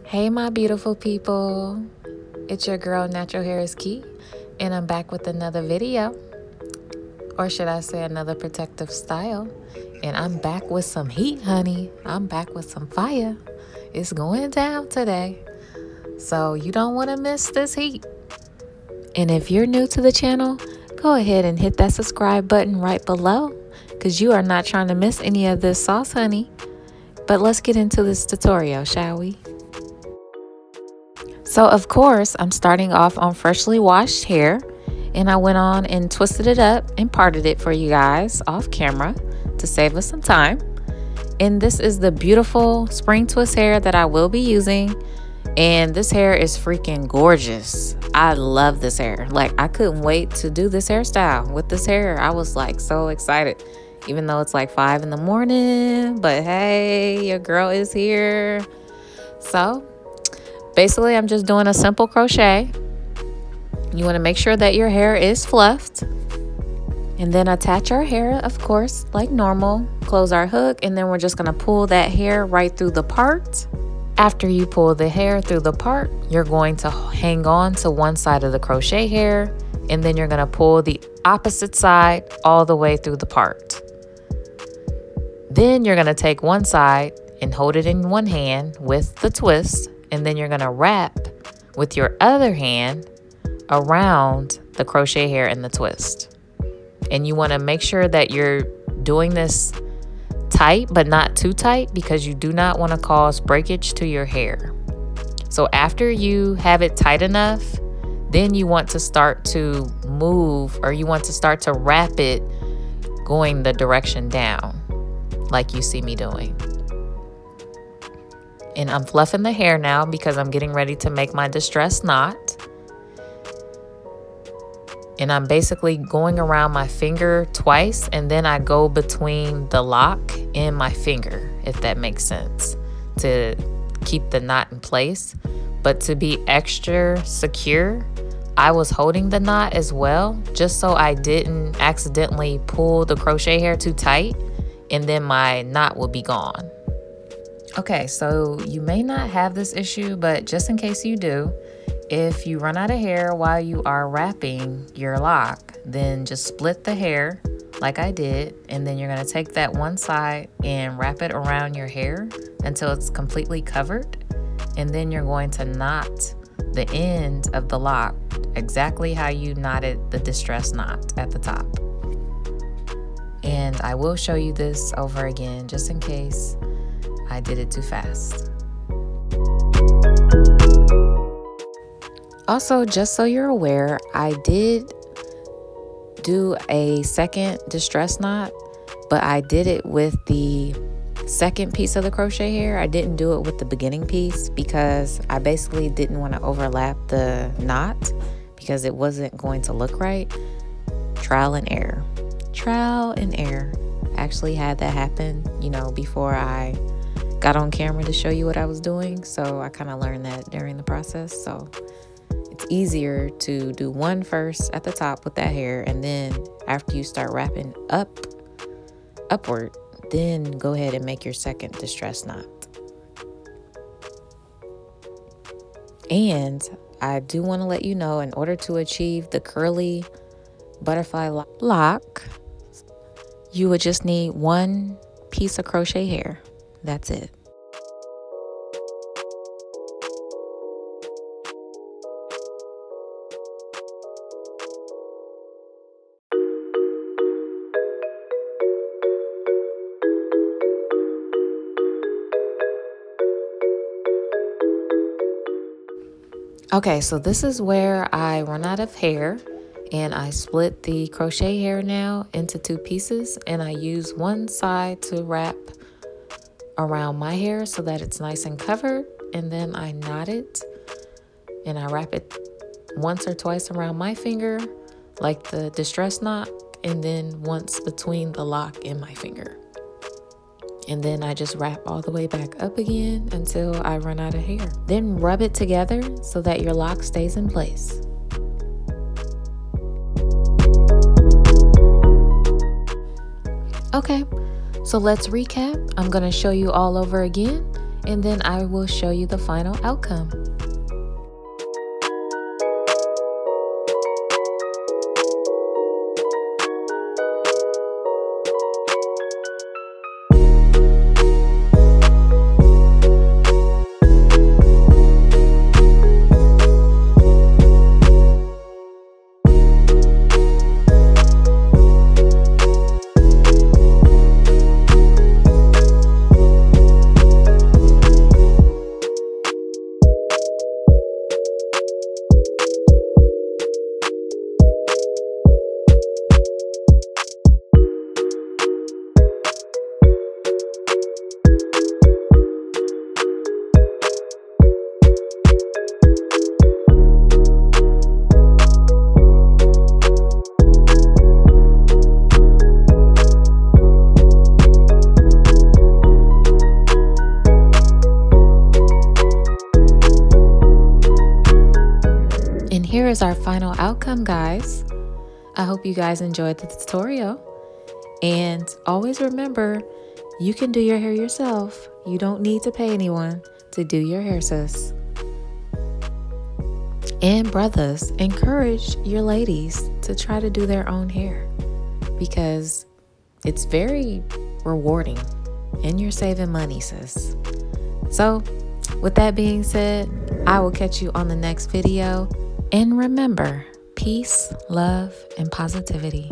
Hey my beautiful people, it's your girl Natural Hair is Key, and I'm back with another video, or should I say another protective style. And I'm back with some heat, honey. I'm back with some fire. It's going down today, so you don't want to miss this heat. And if you're new to the channel, go ahead and hit that subscribe button right below, because you are not trying to miss any of this sauce, honey. But let's get into this tutorial, shall we? So of course, I'm starting off on freshly washed hair, and I went on and twisted it up and parted it for you guys off camera to save us some time. And this is the beautiful spring twist hair that I will be using, and this hair is freaking gorgeous. I love this hair. Like, I couldn't wait to do this hairstyle with this hair. I was like so excited, even though it's like 5 in the morning, but hey, your girl is here. So basically, I'm just doing a simple crochet. You want to make sure that your hair is fluffed. And then attach our hair, of course, like normal. Close our hook, and then we're just going to pull that hair right through the part. After you pull the hair through the part, you're going to hang on to one side of the crochet hair, and then you're going to pull the opposite side all the way through the part. Then you're going to take one side and hold it in one hand with the twist, and then you're going to wrap with your other hand around the crochet hair and the twist. And you want to make sure that you're doing this tight, but not too tight, because you do not want to cause breakage to your hair. So after you have it tight enough, then you want to start to move, or you want to start to wrap it going the direction down, like you see me doing. And I'm fluffing the hair now because I'm getting ready to make my distress knot. And I'm basically going around my finger twice, and then I go between the lock and my finger, if that makes sense, to keep the knot in place. But to be extra secure, I was holding the knot as well, just so I didn't accidentally pull the crochet hair too tight, and then my knot will be gone. Okay, so you may not have this issue, but just in case you do, if you run out of hair while you are wrapping your lock, then just split the hair like I did, and then you're going to take that one side and wrap it around your hair until it's completely covered, and then you're going to knot the end of the lock exactly how you knotted the distress knot at the top. And I will show you this over again just in case I did it too fast. Also, just so you're aware, I did do a second distress knot, but I did it with the second piece of the crochet hair. I didn't do it with the beginning piece because I basically didn't want to overlap the knot because it wasn't going to look right. Trial and error. Trial and error. I actually had that happen, before I got on camera to show you what I was doing. So I kind of learned that during the process. So it's easier to do one first at the top with that hair, and then after you start wrapping upward, then go ahead and make your second distress knot. And I do want to let you know, in order to achieve the curly butterfly lock, you would just need one piece of crochet hair. That's it. Okay, so this is where I run out of hair, and I split the crochet hair now into 2 pieces, and I use one side to wrap around my hair so that it's nice and covered, and then I knot it and I wrap it once or twice around my finger like the distress knot, and then once between the lock and my finger. And then I just wrap all the way back up again until I run out of hair. Then rub it together so that your lock stays in place. Okay, so let's recap. I'm gonna show you all over again, and then I will show you the final outcome. And here is our final outcome, guys. I hope you guys enjoyed the tutorial. And always remember, you can do your hair yourself. You don't need to pay anyone to do your hair, sis. And brothers, encourage your ladies to try to do their own hair because it's very rewarding and you're saving money, sis. So with that being said, I will catch you on the next video. And remember, peace, love, and positivity.